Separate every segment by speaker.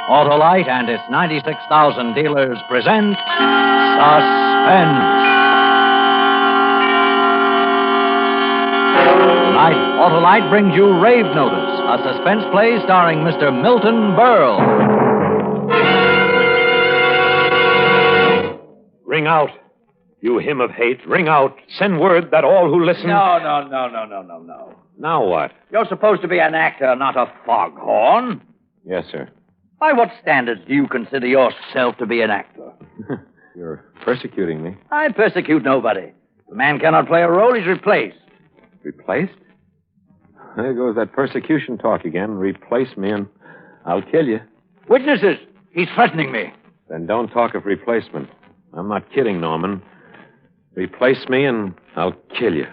Speaker 1: Autolite and its 96,000 dealers present Suspense. Tonight, Autolite brings you Rave Notice, a suspense play starring Mr. Milton Berle.
Speaker 2: Ring out. You hymn of hate, ring out. Send word that all who listen...
Speaker 3: No.
Speaker 2: Now what?
Speaker 3: You're supposed to be an actor, not a foghorn.
Speaker 2: Yes, sir.
Speaker 3: By what standards do you consider yourself to be an actor?
Speaker 2: You're persecuting me.
Speaker 3: I persecute nobody. If a man cannot play a role, he's replaced.
Speaker 2: Replaced? There goes that persecution talk again. Replace me and I'll kill you.
Speaker 3: Witnesses! He's threatening me.
Speaker 2: Then don't talk of replacement. I'm not kidding, Norman. Replace me and I'll kill you.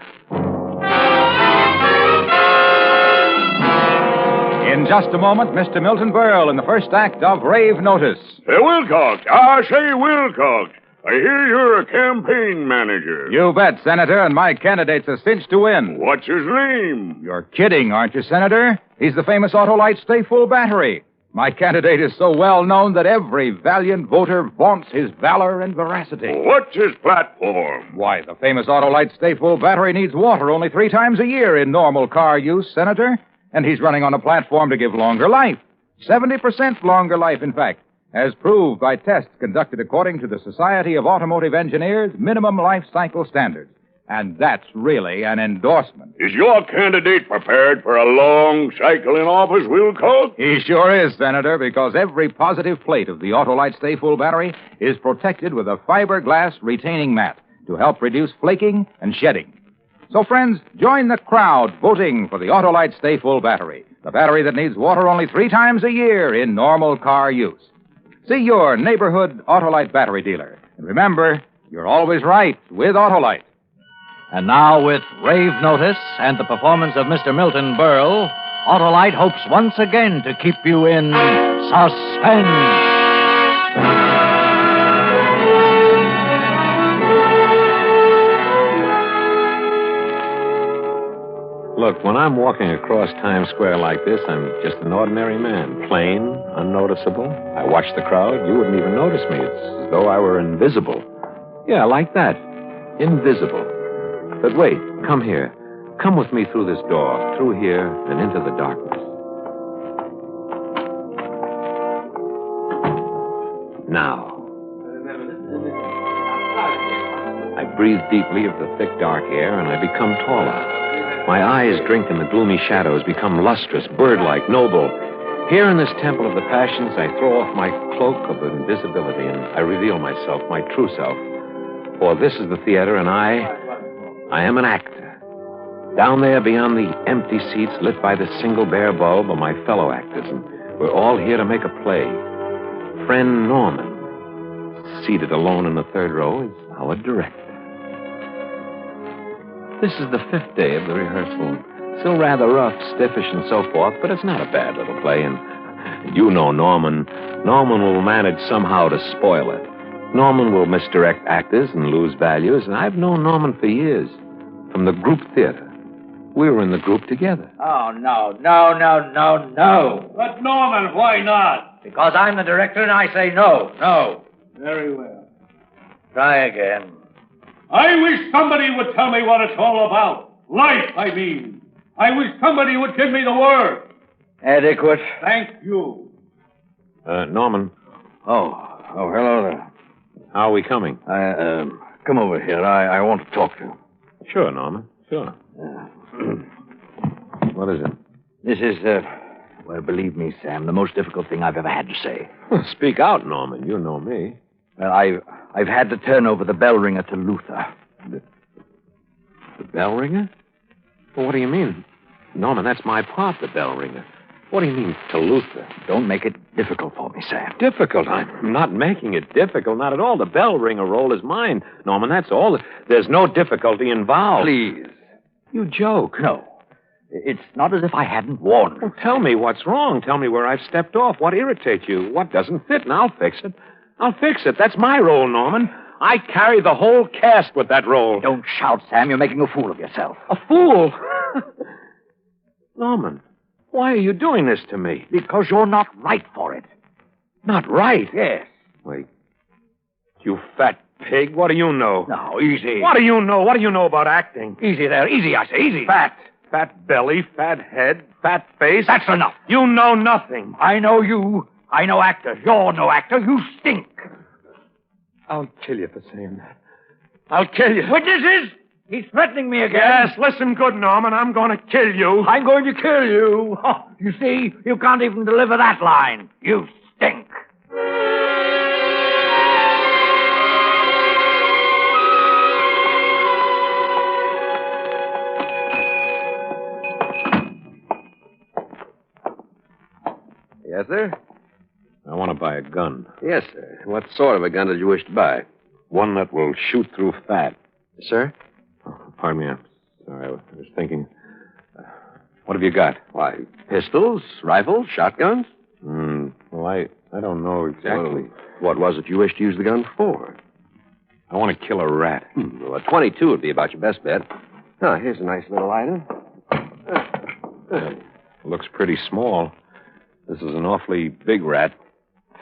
Speaker 4: In just a moment, Mr. Milton Berle in the first act of Rave Notice.
Speaker 5: Hey, Wilcox. I say, Wilcox. I hear you're a campaign manager.
Speaker 4: You bet, Senator, and my candidate's a cinch to win.
Speaker 5: What's his name?
Speaker 4: You're kidding, aren't you, Senator? He's the famous Autolite Stay Full Battery. My candidate is so well known that every valiant voter vaunts his valor and veracity.
Speaker 5: What's his platform?
Speaker 4: Why, the famous Autolite Stay Full Battery needs water only 3 times a year in normal car use, Senator. And he's running on a platform to give longer life. 70% longer life, in fact, as proved by tests conducted according to the Society of Automotive Engineers' minimum life cycle standards. And that's really an endorsement.
Speaker 5: Is your candidate prepared for a long cycle in office, Wilcox?
Speaker 4: He sure is, Senator, because every positive plate of the Autolite Stay Full Battery is protected with a fiberglass retaining mat to help reduce flaking and shedding. So, friends, join the crowd voting for the Autolite Stay Full Battery, the battery that needs water only 3 times a year in normal car use. See your neighborhood Autolite battery dealer. And remember, you're always right with Autolite.
Speaker 1: And now, with Rave Notice and the performance of Mr. Milton Berle, Autolite hopes once again to keep you in suspense.
Speaker 2: Look, when I'm walking across Times Square like this, I'm just an ordinary man. Plain, unnoticeable. I watch the crowd. You wouldn't even notice me. It's as though I were invisible. Yeah, like that. Invisible. But wait, come here. Come with me through this door, through here, and into the darkness. Now. I breathe deeply of the thick, dark air, and I become taller. My eyes drink in the gloomy shadows, become lustrous, bird-like, noble. Here in this temple of the passions, I throw off my cloak of invisibility, and I reveal myself, my true self. For this is the theater, and I am an actor. Down there beyond the empty seats lit by the single bare bulb are my fellow actors, and we're all here to make a play. Friend Norman, seated alone in the 3rd row, is our director. This is the 5th day of the rehearsal. Still rather rough, stiffish, and so forth, but it's not a bad little play, and you know Norman. Norman will manage somehow to spoil it. Norman will misdirect actors and lose values, and I've known Norman for years. From the group theater. We were in the group together.
Speaker 3: Oh, no.
Speaker 5: But, Norman, why not?
Speaker 3: Because I'm the director and I say no.
Speaker 5: Very well.
Speaker 3: Try again.
Speaker 5: I wish somebody would tell me what it's all about. Life, I mean. I wish somebody would give me the word.
Speaker 3: Adequate.
Speaker 5: Thank you.
Speaker 2: Norman.
Speaker 3: Oh, hello there.
Speaker 2: How are we coming?
Speaker 3: Come over here. I want to talk to you.
Speaker 2: Sure, Norman. Sure. What is it?
Speaker 3: This is, well, believe me, Sam, the most difficult thing I've ever had to say.
Speaker 2: Well, speak out, Norman. You know me.
Speaker 3: Well, I've had to turn over the bell ringer to Luther.
Speaker 2: The bell ringer? Well, what do you mean? Norman, that's my part, the bell ringer. What do you mean, to Luther?
Speaker 3: Don't make it difficult for me, Sam.
Speaker 2: Difficult? I'm not making it difficult, not at all. The bell ringer role is mine, Norman, that's all. There's no difficulty involved.
Speaker 3: Please.
Speaker 2: You joke.
Speaker 3: No. It's not as if I hadn't warned you.
Speaker 2: Well, tell me what's wrong. Tell me where I've stepped off. What irritates you? What doesn't fit, and I'll fix it. That's my role, Norman. I carry the whole cast with that role.
Speaker 3: Don't shout, Sam. You're making a fool of yourself.
Speaker 2: A fool? Norman, why are you doing this to me?
Speaker 3: Because you're not right for it. Not right.
Speaker 6: Yes.
Speaker 7: Wait. You fat pig. What do you know?
Speaker 6: No, easy.
Speaker 7: What do you know? What do you know about acting?
Speaker 6: Easy there. Easy, I say. Easy.
Speaker 7: Fat. Fat belly, fat head, fat face.
Speaker 6: That's enough.
Speaker 7: You know nothing.
Speaker 6: I know you. I know actors. You're no actor. You stink.
Speaker 7: I'll kill you for saying that. I'll kill you.
Speaker 6: Witnesses? He's threatening me again.
Speaker 7: Yes, listen good, Norman. I'm going to kill you.
Speaker 6: I'm going to kill you. Oh, you see, you can't even deliver that line. You stink.
Speaker 2: Yes, sir? I want to buy a gun.
Speaker 8: Yes, sir. What sort of a gun did you wish to buy?
Speaker 2: One that will shoot through fat.
Speaker 8: Sir?
Speaker 2: Oh, pardon me, I'm sorry. I was thinking. What have you got?
Speaker 8: Why, pistols, rifles, shotguns?
Speaker 2: Well, I don't know exactly.
Speaker 8: Well, what was it you wished to use the gun for?
Speaker 2: I want to kill a rat.
Speaker 8: Well, a 22 would be about your best bet. Oh, here's a nice little item.
Speaker 2: Looks pretty small. This is an awfully big rat.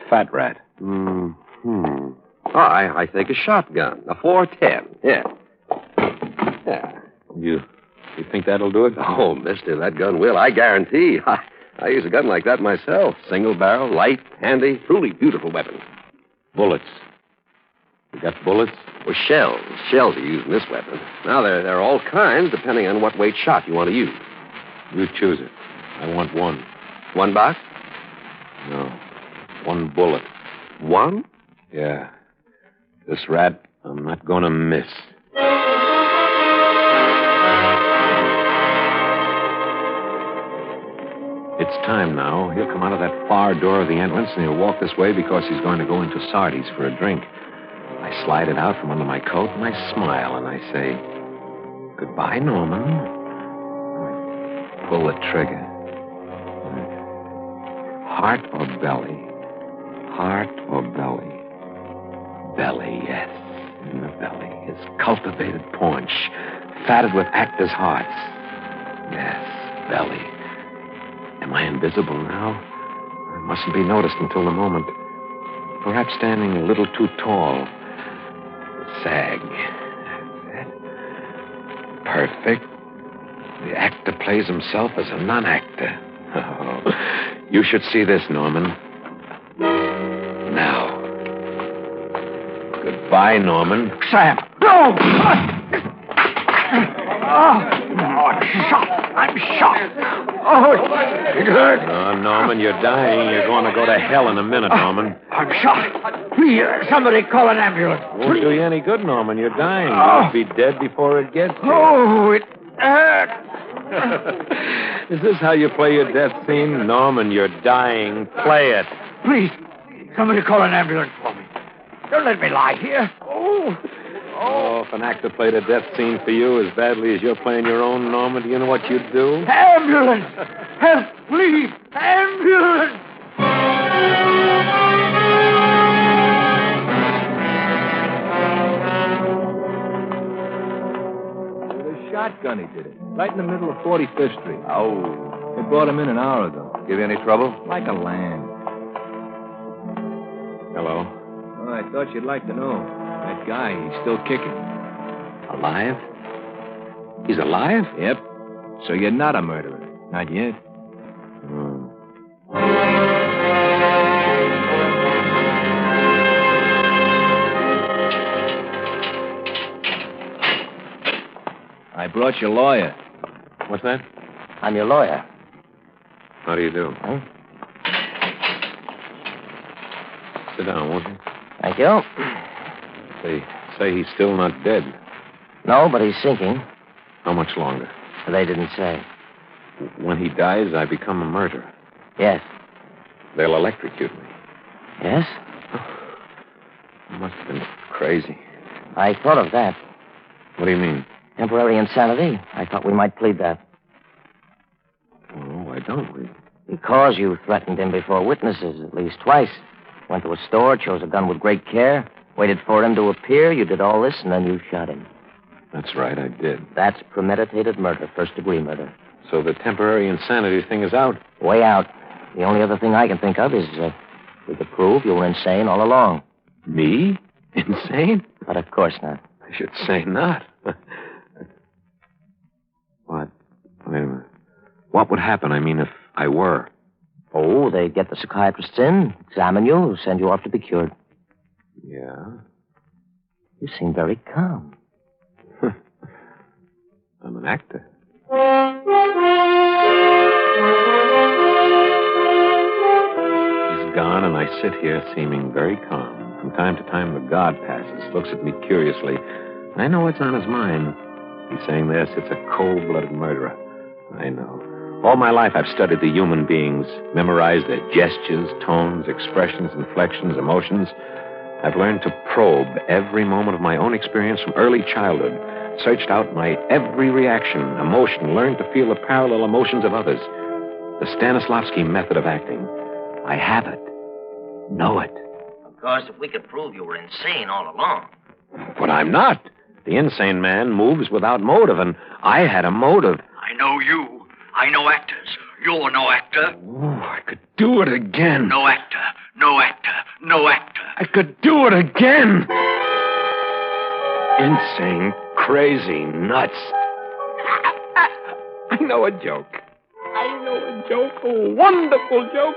Speaker 2: Fat rat.
Speaker 8: Oh, I think a shotgun. A 410. Yeah. Yeah.
Speaker 2: You think that'll do it?
Speaker 8: Oh, mister, that gun will. I guarantee. I use a gun like that myself. Single barrel, light, handy, truly beautiful weapon.
Speaker 2: Bullets. You got bullets?
Speaker 8: Well, shells. Shells are used in this weapon. Now, there are all kinds, depending on what weight shot you want to use.
Speaker 2: You choose it. I want one.
Speaker 8: One box?
Speaker 2: No. One bullet.
Speaker 8: One?
Speaker 2: Yeah. This rat, I'm not going to miss. It's time now. He'll come out of that far door of the entrance, and he'll walk this way because he's going to go into Sardi's for a drink. I slide it out from under my coat, and I smile, and I say, "Goodbye, Norman." I pull the trigger. Heart or belly? Heart or belly? Belly, yes. In the belly is cultivated paunch, fatted with actors' hearts. Yes, belly. Am I invisible now? I mustn't be noticed until the moment. Perhaps standing a little too tall. Sag. That's it. Perfect. The actor plays himself as a non-actor. Oh, you should see this, Norman. Now. Goodbye, Norman.
Speaker 6: Sam! No! I'm shot. I'm shot. Oh, it hurt.
Speaker 2: Oh, Norman, you're dying. You're going to go to hell in a minute, Norman.
Speaker 6: I'm shot. Please, somebody call an ambulance.
Speaker 2: Won't do you any good, Norman. You're dying. You'll be dead before it gets here.
Speaker 6: Oh, it hurt.
Speaker 2: Is this how you play your death scene? Norman, you're dying. Play it.
Speaker 6: Please, somebody call an ambulance for me. Don't let me lie here.
Speaker 2: Oh, if an actor played a death scene for you as badly as you're playing your own, Norman, do you know what you'd do?
Speaker 6: Ambulance! Help, please! Ambulance!
Speaker 3: With a shotgun, he did it. Right in the middle of 45th Street.
Speaker 8: Oh.
Speaker 3: They brought him in an hour ago.
Speaker 8: Give you any trouble?
Speaker 3: Like a lamb.
Speaker 2: Hello.
Speaker 3: Oh, I thought you'd like to know. That guy, he's still kicking.
Speaker 2: Alive? He's alive?
Speaker 3: Yep. So you're not a murderer. Not yet. I brought your lawyer.
Speaker 2: What's that?
Speaker 8: I'm your lawyer.
Speaker 2: How do you do?
Speaker 8: Huh?
Speaker 2: Sit down, won't you?
Speaker 8: Thank you.
Speaker 2: They say he's still not dead.
Speaker 8: No, but he's sinking.
Speaker 2: How much longer?
Speaker 8: They didn't say.
Speaker 2: When he dies, I become a murderer.
Speaker 8: Yes.
Speaker 2: They'll electrocute me.
Speaker 8: Yes?
Speaker 2: I must have been crazy.
Speaker 8: I thought of that.
Speaker 2: What do you mean?
Speaker 8: Temporary insanity. I thought we might plead that.
Speaker 2: Oh, why don't we?
Speaker 8: Because you threatened him before witnesses at least twice. Went to a store, chose a gun with great care, waited for him to appear. You did all this, and then you shot him.
Speaker 2: That's right, I did.
Speaker 8: That's premeditated murder, first-degree murder.
Speaker 2: So the temporary insanity thing is out.
Speaker 8: Way out. The only other thing I can think of is We could prove you were insane all along.
Speaker 2: Me? Insane?
Speaker 8: But of course not.
Speaker 2: I should say not. What? Wait a minute. What would happen, if I were?
Speaker 8: Oh, they'd get the psychiatrists in, examine you, send you off to be cured.
Speaker 2: Yeah?
Speaker 8: You seem very calm.
Speaker 2: I'm an actor. He's gone, and I sit here seeming very calm. From time to time, the guard passes, looks at me curiously. I know what's on his mind. He's saying there sits a cold-blooded murderer. I know. All my life, I've studied the human beings, memorized their gestures, tones, expressions, inflections, emotions. I've learned to probe every moment of my own experience from early childhood, searched out my every reaction, emotion, learned to feel the parallel emotions of others. The Stanislavski method of acting. I have it. Know it.
Speaker 8: Of course, if we could prove you were insane all along.
Speaker 2: But I'm not. The insane man moves without motive, and I had a motive.
Speaker 6: I know you. I know actors. You're no actor.
Speaker 2: Ooh, I could do it again.
Speaker 6: No actor. No actor. No actor.
Speaker 2: I could do it again. Insane, crazy, nuts. I know a joke. A wonderful joke.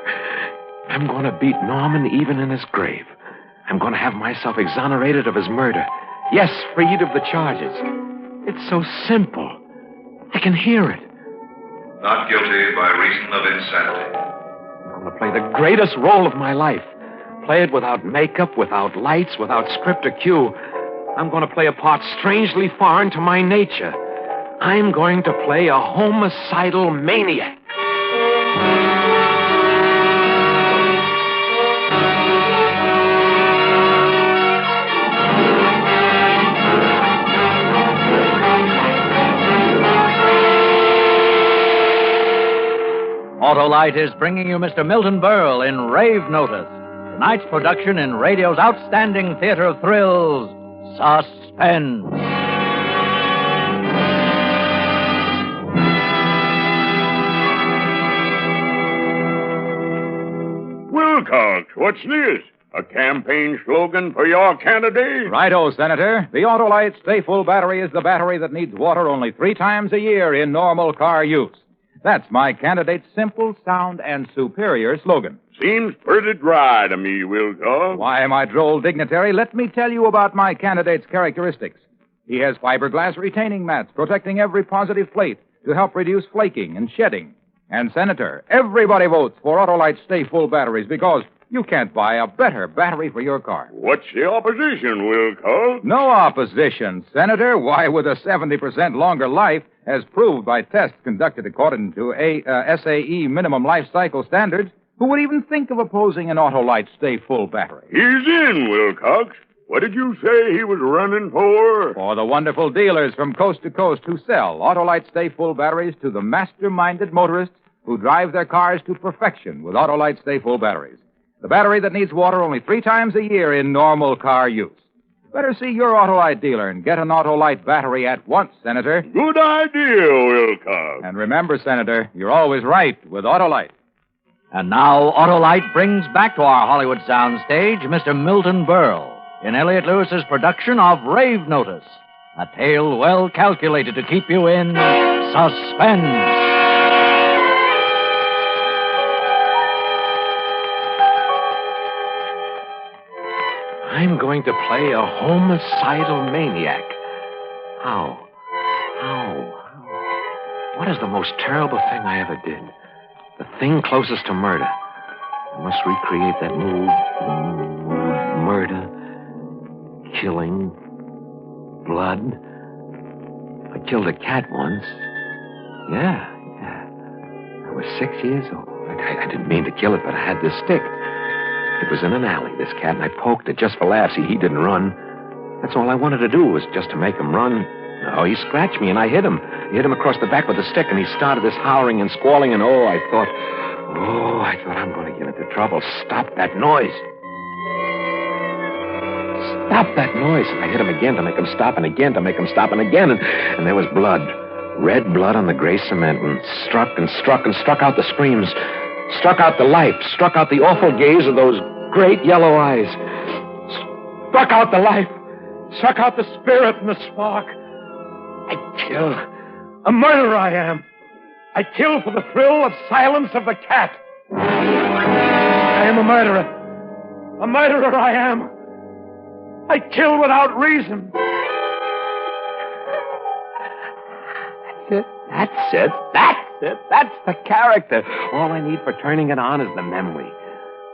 Speaker 2: I'm going to beat Norman even in his grave. I'm going to have myself exonerated of his murder. Yes, freed of the charges. It's so simple. I can hear it.
Speaker 9: Not guilty by reason of insanity.
Speaker 2: I'm going to play the greatest role of my life. Play it without makeup, without lights, without script or cue. I'm going to play a part strangely foreign to my nature. I'm going to play a homicidal maniac.
Speaker 1: Autolite is bringing you Mr. Milton Berle in Rave Notice, tonight's production in radio's outstanding theater of thrills, Suspense.
Speaker 5: Wilcox, what's this? A campaign slogan for your candidate?
Speaker 4: Righto, Senator. The Autolite Stay Full battery is the battery that needs water only 3 times a year in normal car use. That's my candidate's simple, sound, and superior slogan.
Speaker 5: Seems pretty dry to me, Wilcox.
Speaker 4: Why, my droll dignitary, let me tell you about my candidate's characteristics. He has fiberglass retaining mats protecting every positive plate to help reduce flaking and shedding. And, Senator, everybody votes for Autolite Stay Full batteries because you can't buy a better battery for your car.
Speaker 5: What's the opposition, Wilcox?
Speaker 4: No opposition, Senator. Why, with a 70% longer life, as proved by tests conducted according to SAE minimum life cycle standards, who would even think of opposing an Autolite Stay Full battery?
Speaker 5: He's in, Wilcox. What did you say he was running for?
Speaker 4: For the wonderful dealers from coast to coast who sell Autolite Stay Full batteries to the master-minded motorists who drive their cars to perfection with Autolite Stay Full batteries. The battery that needs water only 3 times a year in normal car use. Better see your Autolite dealer and get an Autolite battery at once, Senator.
Speaker 5: Good idea, Wilcox.
Speaker 4: And remember, Senator, you're always right with Autolite.
Speaker 1: And now Autolite brings back to our Hollywood soundstage Mr. Milton Berle in Elliott Lewis's production of Rave Notice, a tale well calculated to keep you in suspense.
Speaker 2: I'm going to play a homicidal maniac. How? What is the most terrible thing I ever did? The thing closest to murder. I must recreate that mood. Murder. Killing. Blood. I killed a cat once. Yeah. I was 6 years old. I didn't mean to kill it, but I had this stick. It was in an alley, this cat, and I poked it just for laughs. He didn't run. That's all I wanted to do was just to make him run. No, he scratched me, and I hit him. I hit him across the back with a stick, and he started this howling and squalling, and I thought I'm going to get into trouble. Stop that noise. Stop that noise. And I hit him again to make him stop, and again to make him stop, and again, and there was blood. Red blood on the gray cement, and struck out the screams. Struck out the life, struck out the awful gaze of those great yellow eyes.
Speaker 7: Struck out the life. Struck out the spirit and the spark. I kill. A murderer I am. I kill for the thrill of silence of the cat. I am a murderer. A murderer I am. I kill without reason.
Speaker 2: That's it. That's the character. All I need for turning it on is the memory.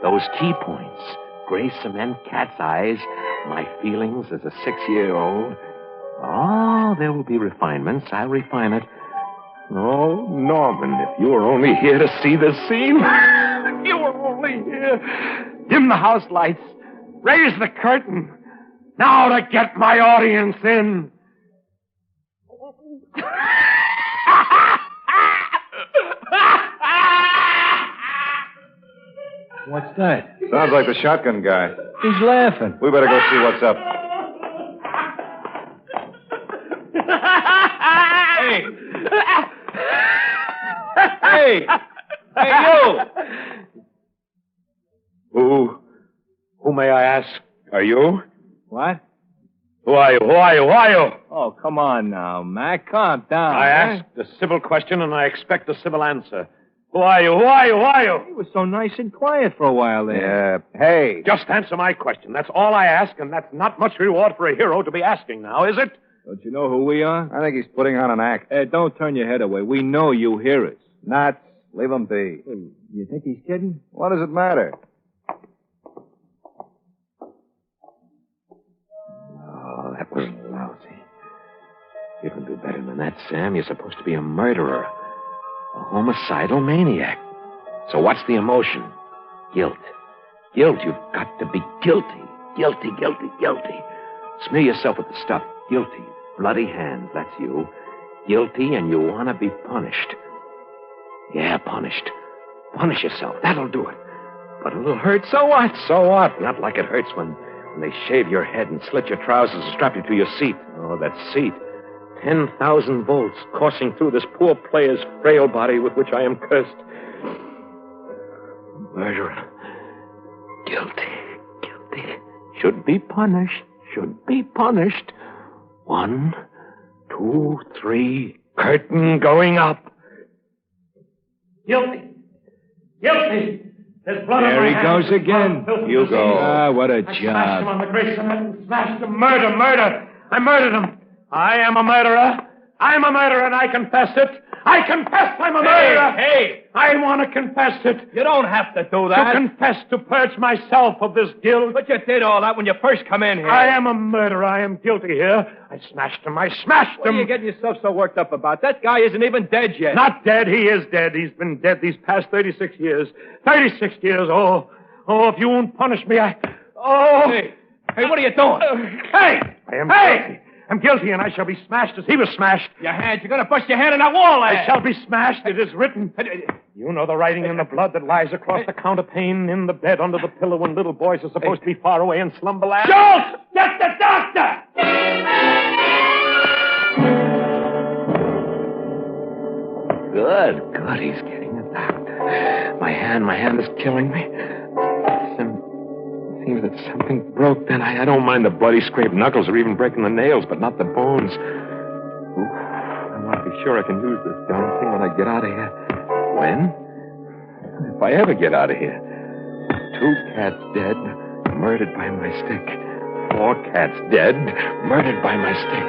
Speaker 2: Those key points. Gray cement, cat's eyes, my feelings as a 6-year-old. Oh, there will be refinements. I'll refine it. Oh, Norman, if you were only here to see the scene. If you were only here.
Speaker 7: Dim the house lights. Raise the curtain. Now to get my audience in.
Speaker 5: What's that?
Speaker 4: Sounds like the shotgun guy.
Speaker 5: He's laughing.
Speaker 4: We better go see what's up.
Speaker 5: Hey! Hey! Hey, you!
Speaker 7: Who may I ask? Are you?
Speaker 5: What?
Speaker 7: Who are you? Who are you? Who are you?
Speaker 5: Oh, come on now, Mac. Calm down.
Speaker 7: I asked a civil question and I expect a civil answer. Who are you? Who are you? Who are you?
Speaker 5: He was so nice and quiet for a while there.
Speaker 7: Hey. Just answer my question. That's all I ask, and that's not much reward for a hero to be asking now, is it?
Speaker 5: Don't you know who we are?
Speaker 4: I think he's putting on an act.
Speaker 5: Hey, don't turn your head away. We know you hear us.
Speaker 4: Nuts. Leave him be.
Speaker 5: You think he's kidding?
Speaker 4: What does it matter?
Speaker 2: Oh, that was lousy. You can do better than that, Sam. You're supposed to be a murderer. A homicidal maniac. So what's the emotion? Guilt. Guilt. You've got to be guilty. Guilty, guilty, guilty. Smear yourself with the stuff. Guilty. Bloody hands. That's you. Guilty, and you want to be punished. Yeah, punished. Punish yourself. That'll do it. But it'll hurt. So what? So what? Not like it hurts when they shave your head and slit your trousers and strap you to your seat. Oh, that seat. 10,000 volts coursing through this poor player's frail body with which I am cursed. Murderer. Guilty. Guilty. Should be punished. Should be punished. 1, 2, 3. Curtain going up.
Speaker 7: Guilty. Guilty. There's blood on my
Speaker 5: There he
Speaker 7: hands.
Speaker 5: goes again.
Speaker 4: You go.
Speaker 5: Ah, what a
Speaker 7: I smashed him
Speaker 5: job.
Speaker 7: on the gray cement and smashed him. Murder, murder. I murdered him. I am a murderer. I'm a murderer, and I confess it. I confess I'm a murderer.
Speaker 5: Hey!
Speaker 7: I want to confess it.
Speaker 5: You don't have to do
Speaker 7: To
Speaker 5: that.
Speaker 7: confess, to purge myself of this guilt.
Speaker 5: But you did all that when you first come in here.
Speaker 7: I am a murderer. I am guilty here. I smashed him. I smashed
Speaker 5: What are
Speaker 7: him.
Speaker 5: you getting yourself so worked up about? That guy isn't even dead yet.
Speaker 7: Not dead. He is dead. He's been dead these past 36 years. 36 years. Oh, if you won't punish me, Oh.
Speaker 5: Hey, what are you doing?
Speaker 7: Hey! I am guilty. I'm guilty, and I shall be smashed as he was smashed.
Speaker 5: Your hand. You're going to bust your hand in that wall there.
Speaker 7: I shall be smashed. It is written. You know the writing in the blood that lies across the counterpane in the bed under the pillow when little boys are supposed to be far away in slumberland.
Speaker 5: Schultz! Get the doctor!
Speaker 2: Good. He's getting a doctor. My hand is killing me. Seems that something broke then. I don't mind the bloody scraped knuckles or even breaking the nails, but not the bones. Ooh, I want to be sure I can use this darn thing when I get out of here. When? If I ever get out of here. 2 cats dead, murdered by my stick. 4 cats dead, murdered by my stick.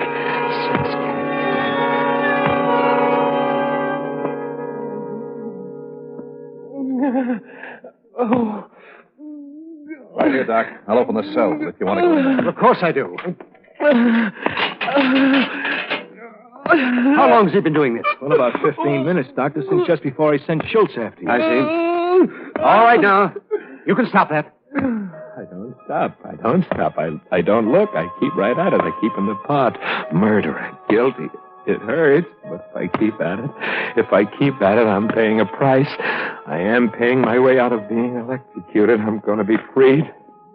Speaker 2: 6 cats dead. Oh.
Speaker 4: Right here, Doc. I'll open the cell if you want to go in there.
Speaker 7: Of course I do.
Speaker 5: How long has he been doing this? Well, about 15 minutes, Doctor, since just before he sent Schultz after you.
Speaker 7: I see. All right, now. You can stop that.
Speaker 2: I don't stop. I don't look. I keep right at it. I keep in the pot. Murderer. Guilty. It hurts, but if I keep at it, I'm paying a price. I am paying my way out of being electrocuted. I'm going to be freed.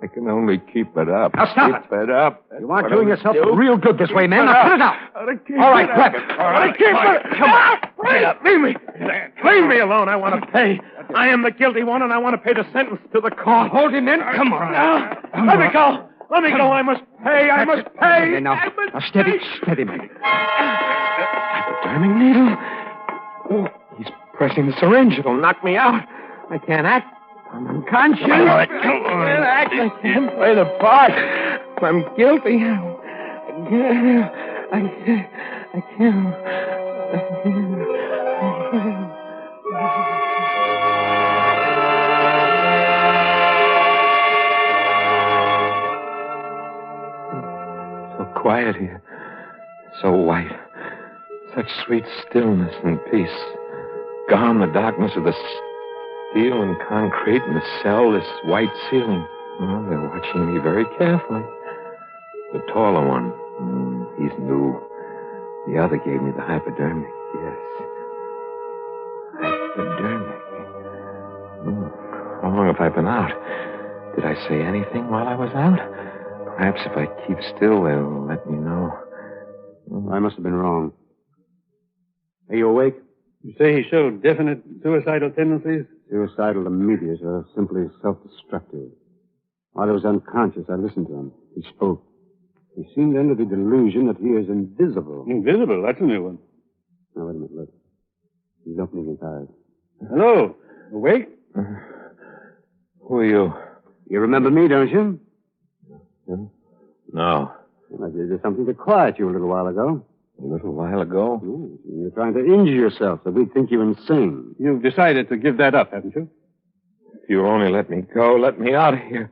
Speaker 7: I can only keep it up.
Speaker 6: Now stop
Speaker 7: Keep it up.
Speaker 6: You aren't doing yourself real good this way, man. Now put it out. All right, grab it.
Speaker 7: All right, keep it. Come on. Leave me. Leave me alone. I want to pay. I am the guilty one, and I want to pay the sentence to the court.
Speaker 6: Hold him in. Come on.
Speaker 7: Let me go. Let me go. I must pay. I must pay.
Speaker 6: Now, steady, man.
Speaker 7: Hypodermic needle? Oh, he's pressing the syringe. It'll knock me out. I can't act. I'm unconscious.
Speaker 6: Come on.
Speaker 7: I can't act. I can't play the part. I'm guilty. I can't. So quiet here. So white. Such sweet stillness and peace. Gone the darkness of the steel and concrete in the cell, this white ceiling. Oh, they're watching me very carefully. The taller one, he's new. The other gave me the hypodermic, yes. Hypodermic. How long have I been out? Did I say anything while I was out? Perhaps if I keep still, they'll let me know.
Speaker 10: I must have been wrong. Are you awake? You say he showed definite suicidal tendencies? Suicidal immediate or simply self-destructive. While he was unconscious, I listened to him. He spoke. He seemed under the delusion that he is invisible.
Speaker 5: Invisible? That's a new one.
Speaker 10: Now, wait a minute, look. He's opening his eyes.
Speaker 5: Hello. Awake?
Speaker 7: Who are you?
Speaker 10: You remember me, don't you?
Speaker 7: No.
Speaker 10: Well, I gave you something to quiet you a little while ago.
Speaker 7: A little while ago?
Speaker 10: You're trying to injure yourself so we'd think you insane.
Speaker 5: You've decided to give that up, haven't you?
Speaker 7: If you'll only let me go, let me out of here.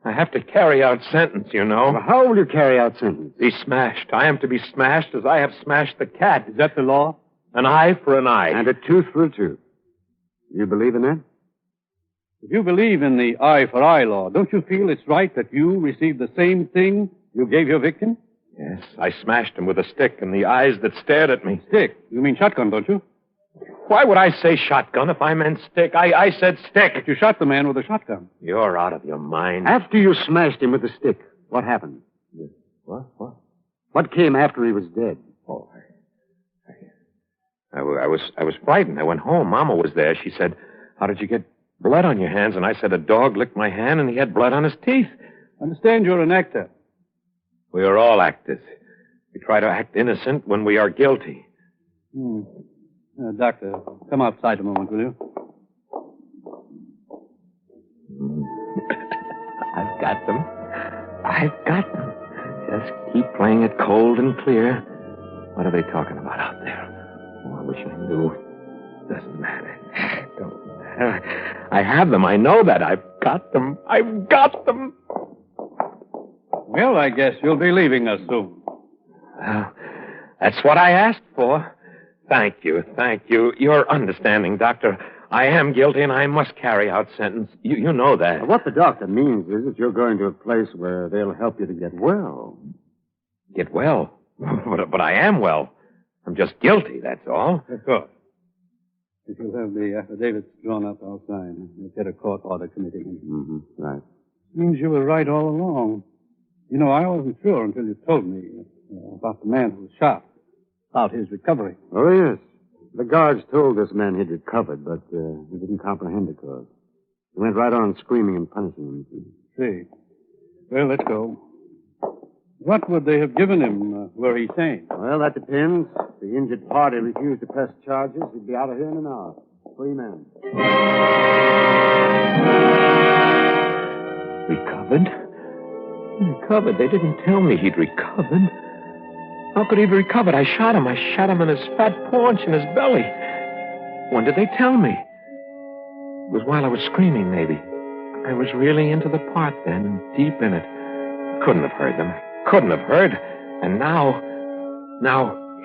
Speaker 7: I have to carry out sentence, you know.
Speaker 10: Well, how will you carry out sentence?
Speaker 7: Be smashed. I am to be smashed as I have smashed the cat.
Speaker 5: Is that the law?
Speaker 7: An eye for an eye.
Speaker 10: And a tooth for a tooth. You believe in that?
Speaker 5: If you believe in the eye for eye law, don't you feel it's right that you receive the same thing you gave your victim?
Speaker 7: Yes, I smashed him with a stick in the eyes that stared at me.
Speaker 5: Stick? You mean shotgun, don't you?
Speaker 7: Why would I say shotgun if I meant stick? I said stick.
Speaker 5: But you shot the man with a shotgun.
Speaker 7: You're out of your mind.
Speaker 10: After you smashed him with the stick, what happened?
Speaker 7: What?
Speaker 10: What came after he was dead?
Speaker 7: Oh, I was frightened. I went home. Mama was there. She said, "How did you get blood on your hands?" And I said, "A dog licked my hand and he had blood on his teeth."
Speaker 5: Understand you're an actor.
Speaker 7: We are all actors. We try to act innocent when we are guilty.
Speaker 5: Doctor, come outside a moment, will you?
Speaker 7: I've got them. Just keep playing it cold and clear. What are they talking about out there? Oh, I wish I knew. Doesn't matter. Don't matter. I have them. I know that. I've got them.
Speaker 5: Well, I guess you'll be leaving us soon.
Speaker 7: Well, that's what I asked for. Thank you. You're understanding, Doctor. I am guilty and I must carry out sentence. You know that.
Speaker 10: What the doctor means is that you're going to a place where they'll help you to get well.
Speaker 7: Get well? But I am well. I'm just guilty, that's all.
Speaker 5: Of course. If you'll have the affidavits drawn up, I'll sign. You'll get a court order committing him.
Speaker 10: Right.
Speaker 5: Means you were right all along. You know, I wasn't sure until you told me about the man who was shot, about his recovery.
Speaker 10: Oh, yes. The guards told this man he'd recovered, but he didn't comprehend the cause. He went right on screaming and punishing him.
Speaker 5: See. Well, let's go. What would they have given him were he sane?
Speaker 10: Well, that depends. If the injured party refused to press charges, he'd be out of here in an hour. Free man.
Speaker 7: Recovered? Recovered? They didn't tell me he'd recovered. How could he have recovered? I shot him in his fat paunch in his belly. When did they tell me? It was while I was screaming, maybe. I was really into the part then, deep in it. Couldn't have heard them. Couldn't have heard. And now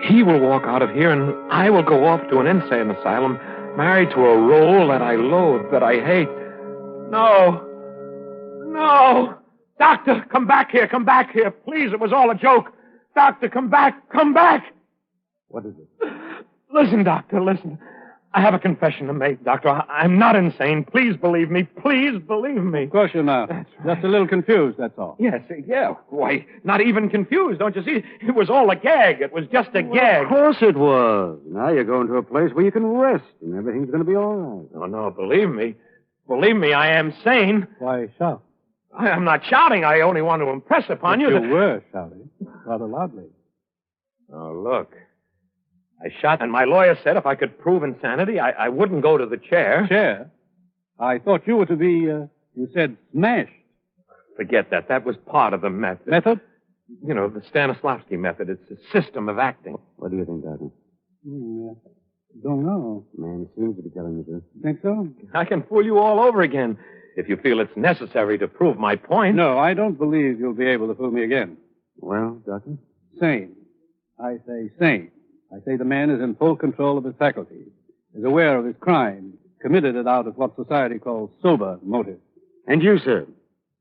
Speaker 7: he will walk out of here and I will go off to an insane asylum, married to a role that I loathe, that I hate. No. Doctor, come back here. Please, it was all a joke. Doctor, come back.
Speaker 10: What is it?
Speaker 7: Listen, Doctor, listen. I have a confession to make, Doctor. I'm not insane. Please believe me. Please believe me.
Speaker 5: Of course you're not. Just a little confused, that's all.
Speaker 7: Yes, yeah. Why, not even confused, don't you see? It was all a gag. It was just a gag.
Speaker 10: Of course it was. Now you're going to a place where you can rest, and everything's going to be all right.
Speaker 7: Oh, no, believe me. Believe me, I am sane.
Speaker 5: Why shout?
Speaker 7: I'm not shouting. I only want to impress upon you
Speaker 5: You
Speaker 7: that...
Speaker 5: were shouting rather loudly.
Speaker 7: Oh, look. I shot, and my lawyer said if I could prove insanity, I wouldn't go to the chair.
Speaker 5: Chair? I thought you were to be, you said smashed.
Speaker 7: Forget that. That was part of the method.
Speaker 5: Method?
Speaker 7: You know, the Stanislavski method. It's a system of acting.
Speaker 10: What do you think, Doctor?
Speaker 5: Don't know.
Speaker 10: Man seems to be telling the truth.
Speaker 5: Think so?
Speaker 7: I can fool you all over again if you feel it's necessary to prove my point.
Speaker 5: No, I don't believe you'll be able to fool me again.
Speaker 10: Well, Doctor?
Speaker 5: Sane. I say sane. I say the man is in full control of his faculties, is aware of his crime, committed it out of what society calls sober motive.
Speaker 10: And you, sir?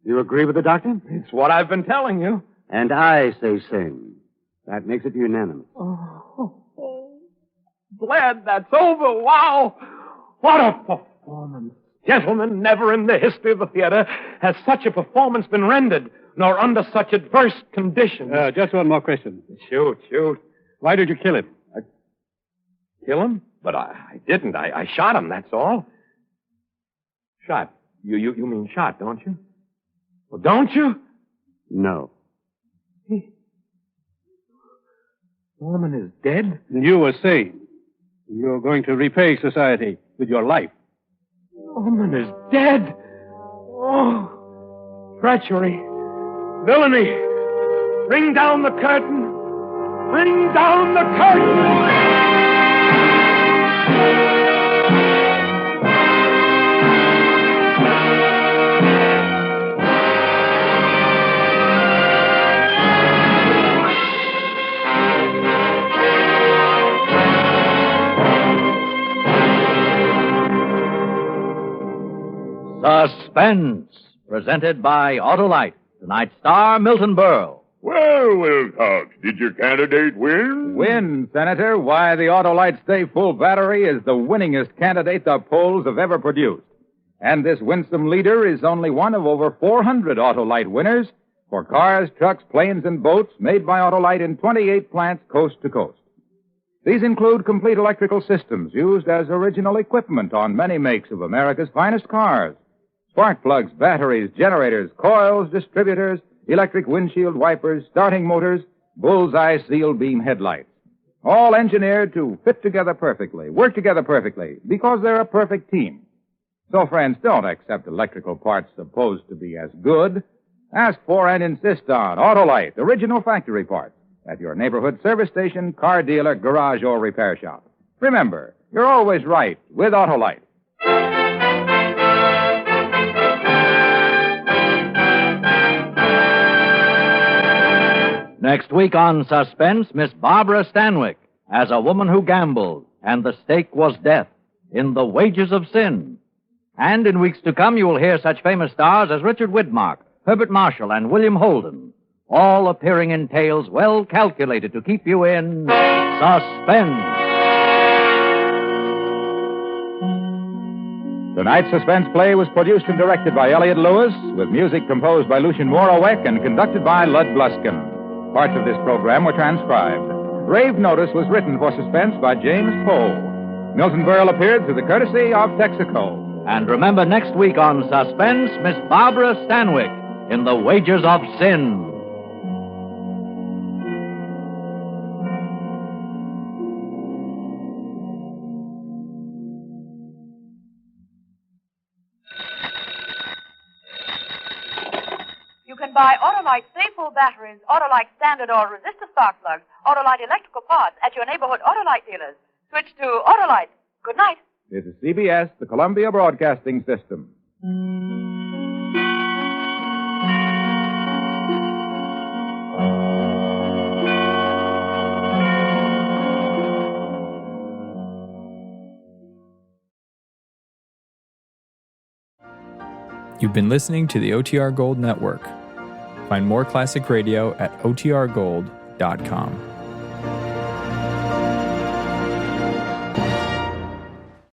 Speaker 10: You agree with the doctor?
Speaker 7: It's what I've been telling you.
Speaker 10: And I say same. That makes it unanimous.
Speaker 7: Glad that's over. Wow. What a performance. Gentlemen, never in the history of the theater has such a performance been rendered, nor under such adverse conditions.
Speaker 5: Just one more question.
Speaker 7: Shoot.
Speaker 5: Why did you kill him?
Speaker 7: Kill him? But I didn't. I shot him, that's all. Shot. You mean shot, don't you? Well, don't you?
Speaker 10: No.
Speaker 7: Norman is dead?
Speaker 5: And you were sane. You're going to repay society with your life.
Speaker 7: Norman is dead. Oh, treachery. Villainy. Bring down the curtain. Bring down the curtain.
Speaker 1: Suspense, presented by Autolite. Tonight's star, Milton Berle.
Speaker 11: Well, Wilcox, did your candidate win?
Speaker 4: Win, Senator. Why, the Autolite Stay Full Battery is the winningest candidate the polls have ever produced. And this winsome leader is only one of over 400 Autolite winners for cars, trucks, planes, and boats made by Autolite in 28 plants coast to coast. These include complete electrical systems used as original equipment on many makes of America's finest cars. Spark plugs, batteries, generators, coils, distributors, electric windshield wipers, starting motors, bullseye seal beam headlights. All engineered to fit together perfectly, work together perfectly, because they're a perfect team. So, friends, don't accept electrical parts supposed to be as good. Ask for and insist on Autolite, original factory parts, at your neighborhood service station, car dealer, garage, or repair shop. Remember, you're always right with Autolite.
Speaker 1: Next week on Suspense, Miss Barbara Stanwyck as a woman who gambled, and the stake was death in The Wages of Sin. And in weeks to come, you will hear such famous stars as Richard Widmark, Herbert Marshall, and William Holden, all appearing in tales well calculated to keep you in suspense.
Speaker 4: Tonight's suspense play was produced and directed by Elliott Lewis, with music composed by Lucien Moravec and conducted by Lud Bluskin. Parts of this program were transcribed. Rave Notice was written for Suspense by James Poe. Milton Berle appeared through the courtesy of Texaco.
Speaker 1: And remember, next week on Suspense, Miss Barbara Stanwyck in The Wages of Sin.
Speaker 12: You can buy Autolite Stay Full batteries, Autolite standard or resistor spark plugs, Autolite electrical parts at your neighborhood Autolite dealers. Switch to Autolite. Good night.
Speaker 4: This is CBS, the Columbia Broadcasting System.
Speaker 13: You've been listening to the OTR Gold Network. Find more classic radio at otrgold.com.